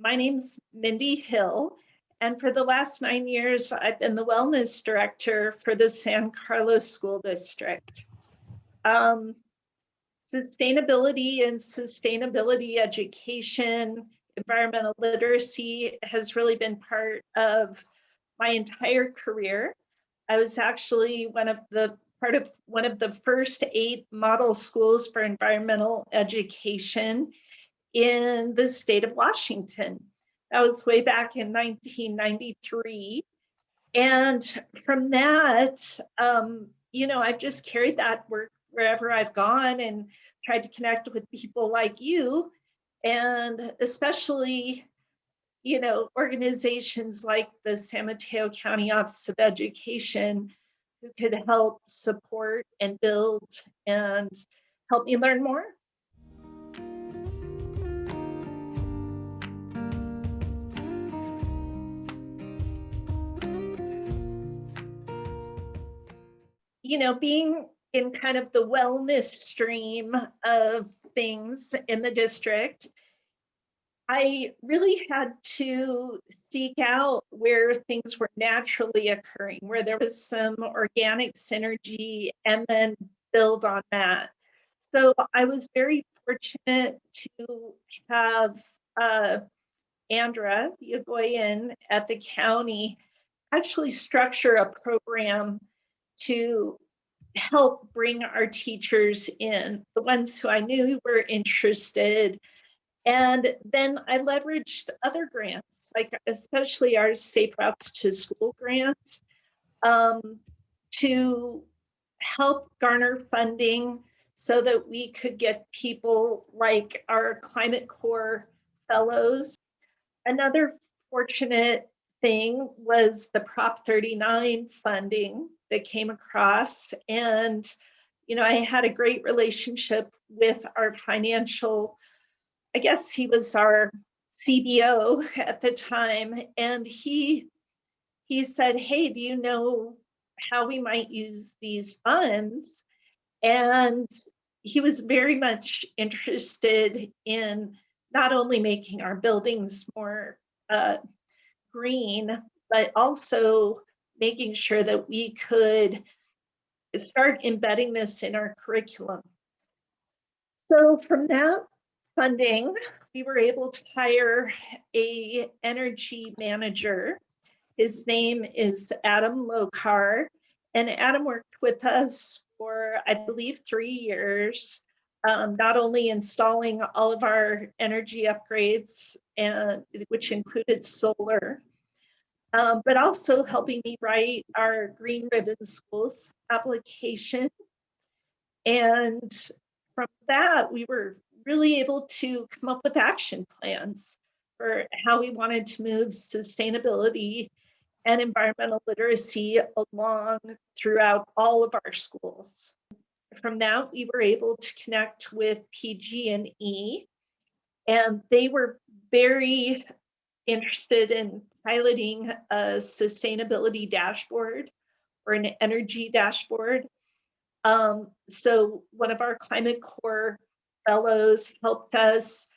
My name's Mindy Hill, and for the last 9 years, I've been the wellness director for the San Carlos School District. Um, Sustainability and sustainability education, environmental literacy has really been part of my entire career. I was actually part of one of the first 8 model schools for environmental education in the state of Washington. That was way back in 1993. And from that, I've just carried that work wherever I've gone and tried to connect with people like you, and especially, organizations like the San Mateo County Office of Education who could help support and build and help me learn more. Being in kind of the wellness stream of things in the district, I really had to seek out where things were naturally occurring, where there was some organic synergy, and then build on that. So I was very fortunate to have Andra Yagoyan at the county actually structure a program to help bring our teachers in, the ones who I knew were interested. And then I leveraged other grants, like especially our Safe Routes to School grant, to help garner funding so that we could get people like our Climate Corps fellows. Another fortunate thing was the Prop 39 funding that came across. And, I had a great relationship with our financial, I guess he was our CBO at the time. And he said, hey, do you know how we might use these funds? And he was very much interested in not only making our buildings more uh, green, but also making sure that we could start embedding this in our curriculum. So from that funding, we were able to hire a energy manager. His name is Adam Lokar, and Adam worked with us for, I believe, 3 years, not only installing all of our energy upgrades, and which included solar, but also helping me write our Green Ribbon Schools application. And from that, we were really able to come up with action plans for how we wanted to move sustainability and environmental literacy along throughout all of our schools. From that, we were able to connect with PG&E, and they were very interested in piloting a sustainability dashboard or an energy dashboard. So one of our Climate Corps fellows helped us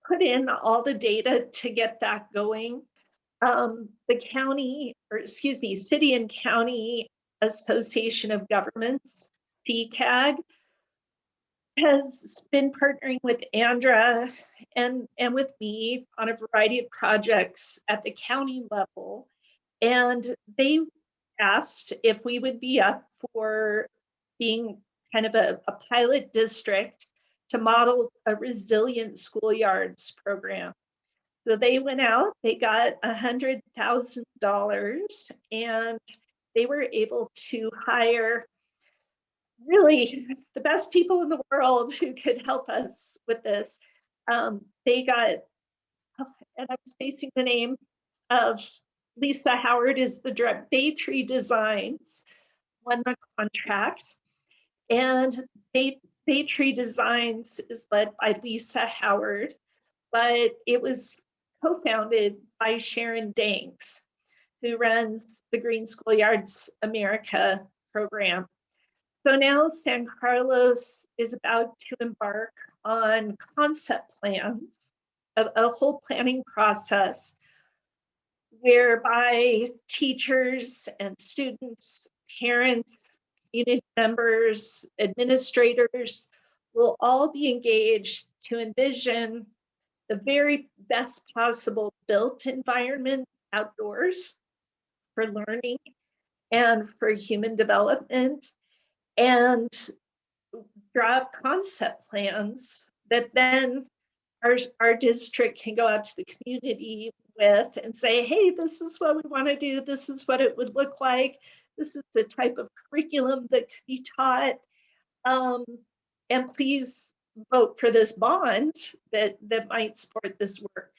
put in all the data to get that going. The county, or excuse me, City and County Association of Governments, CCAG, has been partnering with Andra and with me on a variety of projects at the county level. And they asked if we would be up for being kind of a pilot district to model a resilient schoolyards program. So they went out, they got $100,000, and they were able to hire really the best people in the world who could help us with this. They got, and I'm spacing the name of Lisa Howard, is the direct. Baytree Designs won the contract, and Baytree Designs is led by Lisa Howard, but it was co-founded by Sharon Danks, who runs the Green Schoolyards America program. So now San Carlos is about to embark on concept plans a whole planning process whereby teachers and students, parents, community members, administrators will all be engaged to envision the very best possible built environment outdoors for learning and for human development, and draw up concept plans that then our district can go out to the community with and say, hey, this is what we want to do. This is what it would look like. This is the type of curriculum that could be taught. Um, and please vote for this bond that might support this work.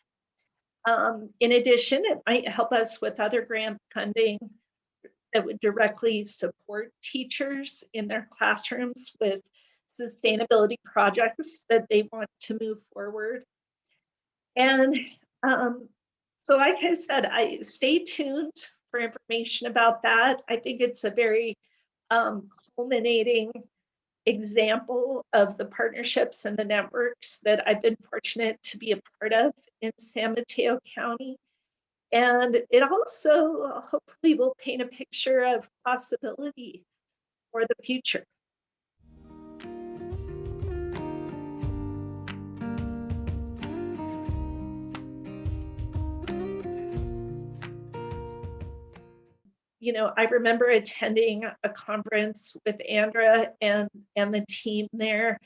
In addition, it might help us with other grant funding that would directly support teachers in their classrooms with sustainability projects that they want to move forward. And so, like I said, I stay tuned for information about that. I think it's a very culminating example of the partnerships and the networks that I've been fortunate to be a part of in San Mateo County. And it also hopefully will paint a picture of possibility for the future. I remember attending a conference with Andra and the team there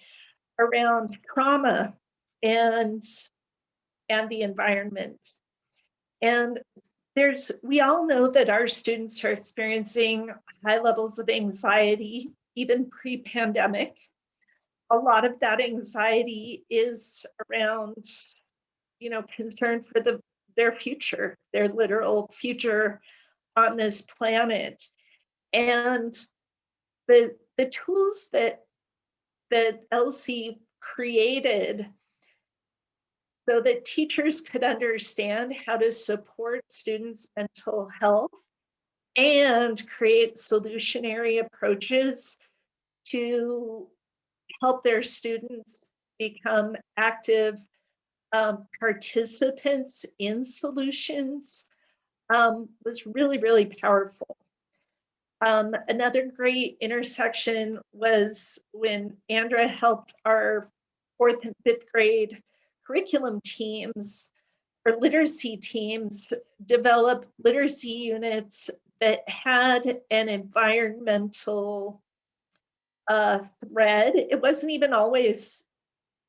around trauma and the environment. And we all know that our students are experiencing high levels of anxiety, even pre-pandemic. A lot of that anxiety is around, concern for their future, their literal future on this planet. And the tools that Elsie created so that teachers could understand how to support students' mental health and create solutionary approaches to help their students become active participants in solutions was really, really powerful. Another great intersection was when Andra helped our 4th and 5th grade curriculum teams or literacy teams develop literacy units that had an environmental thread. It wasn't even always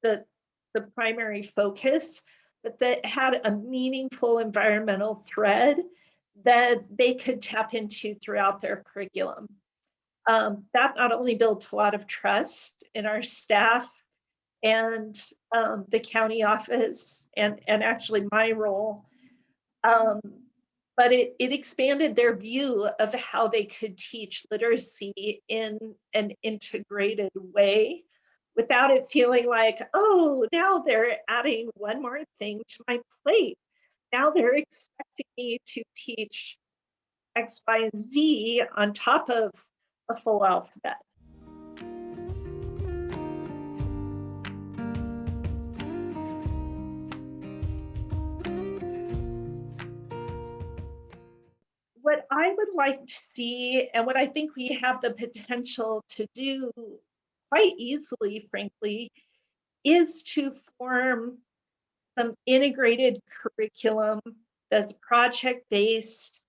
the primary focus, but that had a meaningful environmental thread that they could tap into throughout their curriculum. That not only built a lot of trust in our staff and the county office and actually my role, but it expanded their view of how they could teach literacy in an integrated way without it feeling like, oh, now they're adding one more thing to my plate. Now they're expecting me to teach X, Y, and Z on top of a full alphabet. What I would like to see, and what I think we have the potential to do quite easily, frankly, is to form some integrated curriculum that's project-based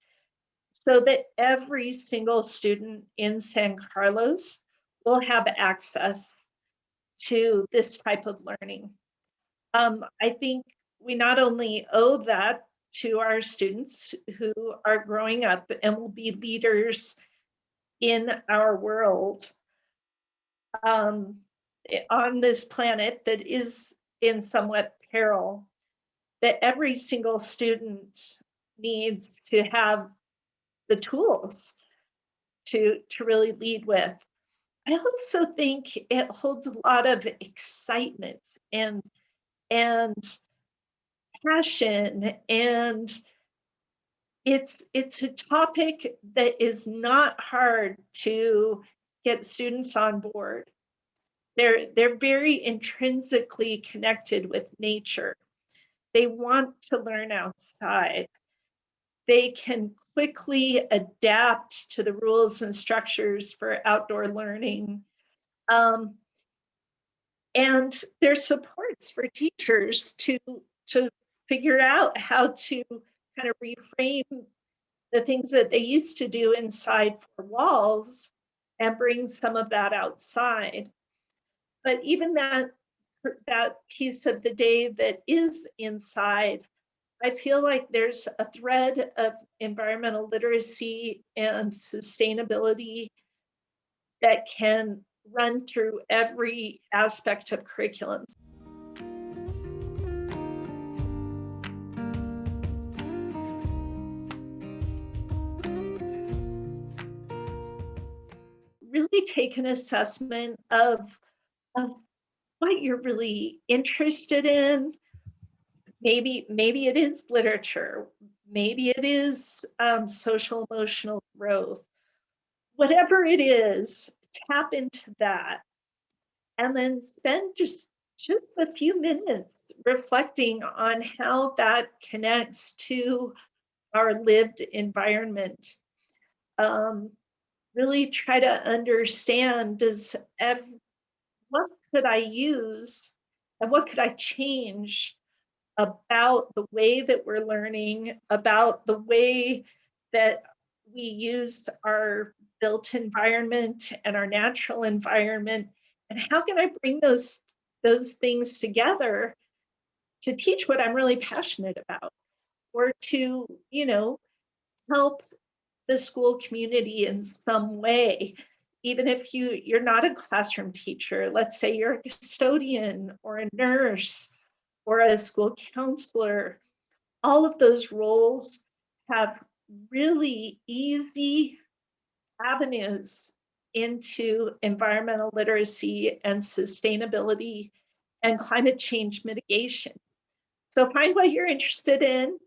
so that every single student in San Carlos will have access to this type of learning. I think we not only owe that to our students who are growing up and will be leaders in our world on this planet that is in somewhat peril, that every single student needs to have the tools to really lead with. I also think it holds a lot of excitement and passion, and it's a topic that is not hard to get students on board. They're very intrinsically connected with nature. They want to learn outside. They can quickly adapt to the rules and structures for outdoor learning. Um, and there's supports for teachers to figure out how to kind of reframe the things that they used to do inside four walls and bring some of that outside. But even that piece of the day that is inside, I feel like there's a thread of environmental literacy and sustainability that can run through every aspect of curriculums. Really take an assessment of what you're really interested in. Maybe it is literature. Maybe it is social emotional growth. Whatever it is, tap into that, and then spend just a few minutes reflecting on how that connects to our lived environment. Um, really try to understand what could I use and what could I change about the way that we're learning, about the way that we use our built environment and our natural environment, and how can I bring those things together to teach what I'm really passionate about, or to, help the school community in some way. Even if you're not a classroom teacher, let's say you're a custodian or a nurse or a school counselor, all of those roles have really easy avenues into environmental literacy and sustainability and climate change mitigation. So find what you're interested in,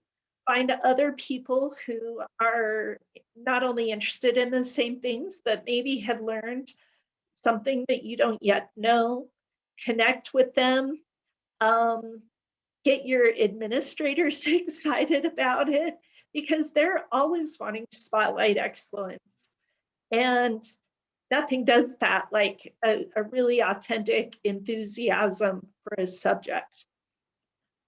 find other people who are not only interested in the same things, but maybe have learned something that you don't yet know, connect with them. Um, get your administrators excited about it because they're always wanting to spotlight excellence. And nothing does that like a really authentic enthusiasm for a subject.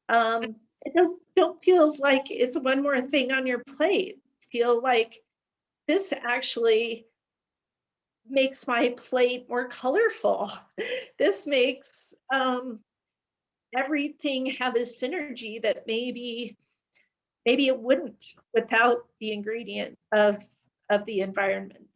Don't feel like it's one more thing on your plate. Feel like this actually makes my plate more colorful. This makes everything have a synergy that maybe it wouldn't without the ingredient of the environment.